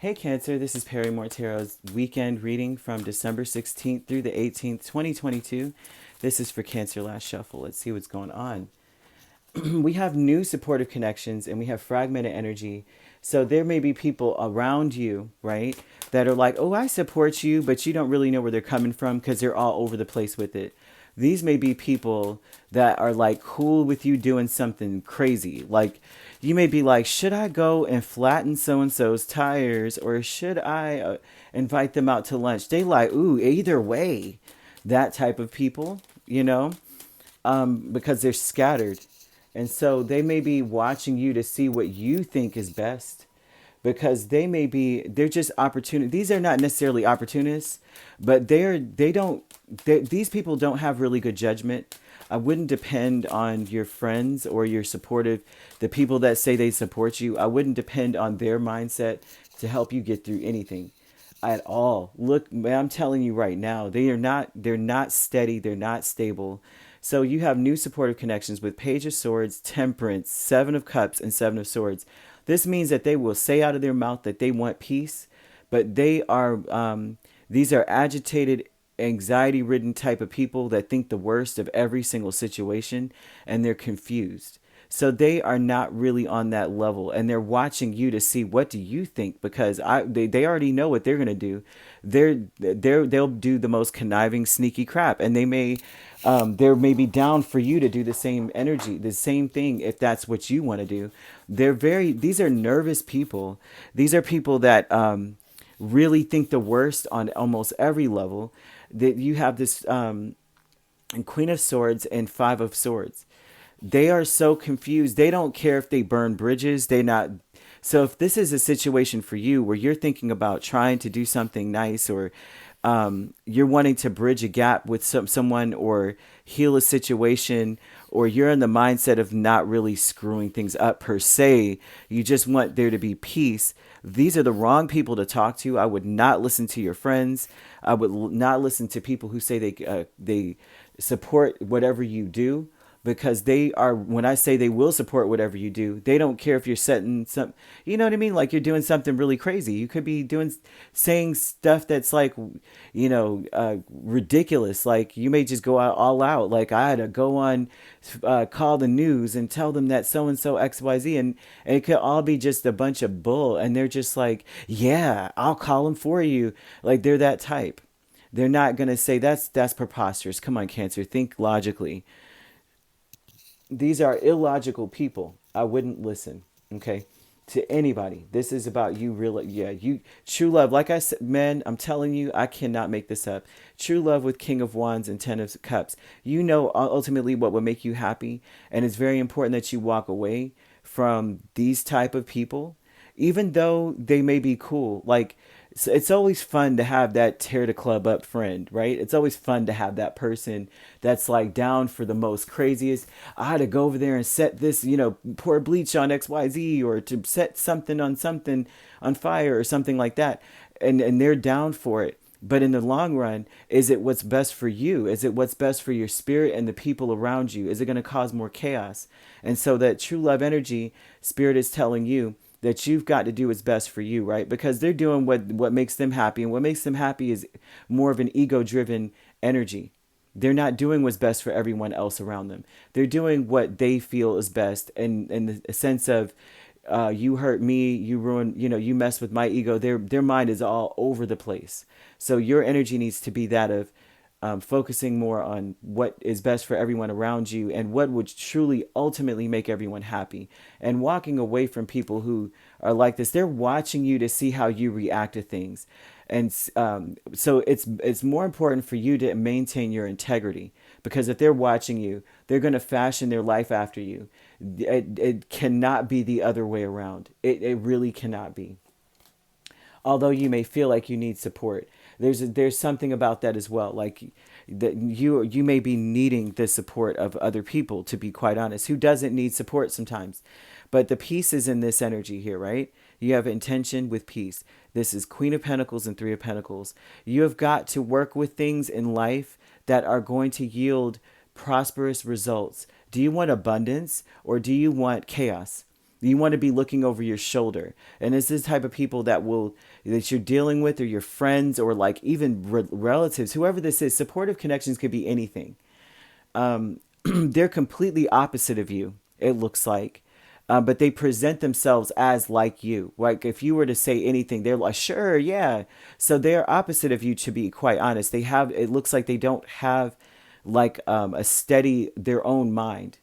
Hey Cancer, this is Perrymore Tarot's weekend reading from December 16th through the 18th, 2022. This is for Cancer Last Shuffle. Let's see what's going on. We have new supportive connections and we have fragmented energy. So there may be people around you, right, that are like, oh, I support you, but you don't really know where they're coming from because they're all over the place with it. These may be people that are like cool with you doing something crazy. Like you may be like, should I go and flatten so and so's tires or should I invite them out to lunch? They like, ooh, either way, that type of people, because they're scattered. And so they may be watching you to see what you think is best because they're just opportunity. These are not necessarily opportunists, but these people don't have really good judgment. I wouldn't depend on your friends or your supportive, the people that say they support you. I wouldn't depend on their mindset to help you get through anything at all. Look, man, I'm telling you right now, they're not steady, they're not stable. So you have new supportive connections with Page of Swords, Temperance, Seven of Cups, and Seven of Swords. This means that they will say out of their mouth that they want peace, but these are agitated, anxiety-ridden type of people that think the worst of every single situation, and they're confused. So they are not really on that level, and they're watching you to see what do you think because they already know what they're gonna do. They'll do the most conniving, sneaky crap, and they may be down for you to do the same energy, the same thing if that's what you want to do. These are nervous people. These are people that really think the worst on almost every level. That you have this Queen of Swords and Five of Swords. They are so confused. They don't care if they burn bridges. They not. So if this is a situation for you where you're thinking about trying to do something nice or you're wanting to bridge a gap with someone or heal a situation, or you're in the mindset of not really screwing things up per se, you just want there to be peace. These are the wrong people to talk to. I would not listen to your friends. I would not listen to people who say they support whatever you do because they are, when I say they will support whatever you do, they don't care if you're setting some, you know what I mean? Like you're doing something really crazy. You could be saying stuff that's like, ridiculous. Like you may just go out all out. Like I had to go on, call the news and tell them that so-and-so XYZ. And it could all be just a bunch of bull. And they're just like, yeah, I'll call them for you. Like they're that type. They're not going to say that's preposterous. Come on, Cancer, think logically. These are illogical people. I wouldn't listen, okay, to anybody. This is about you, really. Yeah, you true love. Like I said, man, I'm telling you, I cannot make this up. True love with King of Wands and Ten of Cups. You know ultimately what will make you happy, and it's very important that you walk away from these type of people, even though they may be cool. Like it's always fun to have that tear the club up friend, right? It's always fun to have that person that's like down for the most craziest. I had to go over there and set this, pour bleach on XYZ or to set something on fire or something like that. And they're down for it. But in the long run, is it what's best for you? Is it what's best for your spirit and the people around you? Is it going to cause more chaos? And so that true love energy, spirit is telling you that you've got to do what's best for you, right? Because they're doing what makes them happy. And what makes them happy is more of an ego-driven energy. They're not doing what's best for everyone else around them. They're doing what they feel is best. And in the sense of, you hurt me, you ruin, you mess with my ego. Their mind is all over the place. So your energy needs to be that of focusing more on what is best for everyone around you and what would truly ultimately make everyone happy, and walking away from people who are like this. They're watching you to see how you react to things. And so it's more important for you to maintain your integrity, because if they're watching you, they're going to fashion their life after you. It cannot be the other way around. It really cannot be. Although you may feel like you need support, there's something about that as well. Like that you may be needing the support of other people, to be quite honest. Who doesn't need support sometimes? But the peace is in this energy here, right? You have intention with peace. This is Queen of Pentacles and Three of Pentacles. You have got to work with things in life that are going to yield prosperous results. Do you want abundance or do you want chaos? You want to be looking over your shoulder. And it's this type of people that you're dealing with, or your friends, or like even relatives, whoever this is. Supportive connections could be anything. They're completely opposite of you, it looks like. But they present themselves as like you. Like if you were to say anything, they're like, sure, yeah. So they're opposite of you, to be quite honest. It looks like they don't have like a steady, their own mind.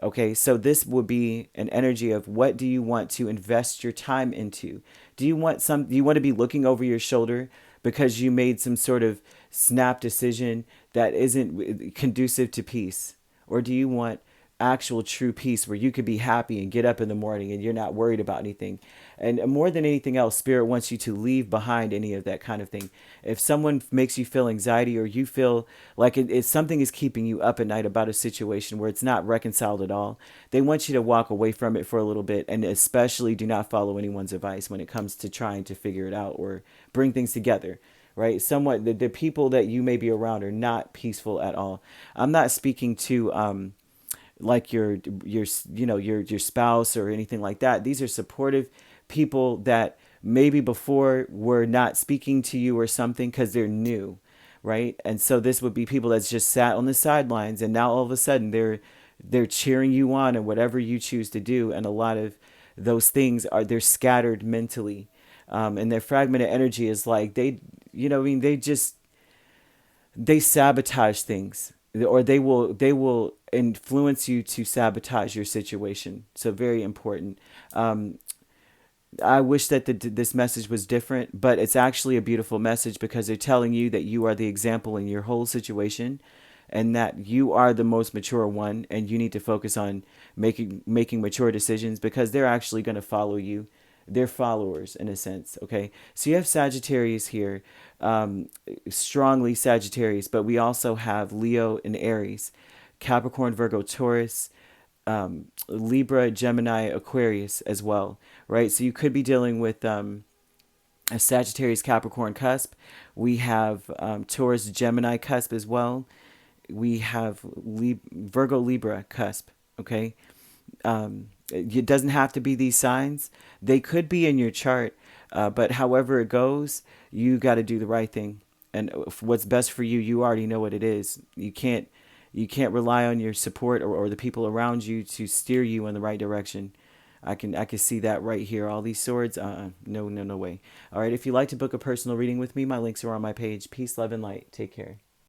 Okay, so this would be an energy of, what do you want to invest your time into? Do you want to be looking over your shoulder because you made some sort of snap decision that isn't conducive to peace? Or do you want actual true peace where you could be happy and get up in the morning and you're not worried about anything? And more than anything else, Spirit wants you to leave behind any of that kind of thing. If someone makes you feel anxiety, or you feel like something is keeping you up at night about a situation where it's not reconciled at all, they want you to walk away from it for a little bit, and especially do not follow anyone's advice when it comes to trying to figure it out or bring things together. Right? Somewhat, the people that you may be around are not peaceful at all. I'm not speaking to like your spouse or anything like that. These are supportive people that maybe before were not speaking to you or something because they're new, right? And so this would be people that's just sat on the sidelines, and now all of a sudden they're cheering you on and whatever you choose to do. And a lot of those things they're scattered mentally, and their fragmented energy is like they sabotage things, or they will influence you to sabotage your situation. So very important. I wish that this message was different, but it's actually a beautiful message, because they're telling you that you are the example in your whole situation, and that you are the most mature one, and you need to focus on making mature decisions, because they're actually going to follow you. They're followers in a sense. Okay, so you have Sagittarius here, strongly Sagittarius, but we also have Leo and Aries, Capricorn, Virgo, Taurus, Libra, Gemini, Aquarius as well, right? So you could be dealing with a Sagittarius, Capricorn cusp. We have Taurus, Gemini cusp as well. We have Virgo, Libra cusp. Okay, it doesn't have to be these signs. They could be in your chart, but however it goes, you got to do the right thing. And what's best for you, you already know what it is. You can't rely on your support, or the people around you to steer you in the right direction. I can see that right here. All these swords, no way. All right, if you'd like to book a personal reading with me, my links are on my page. Peace, love, and light. Take care.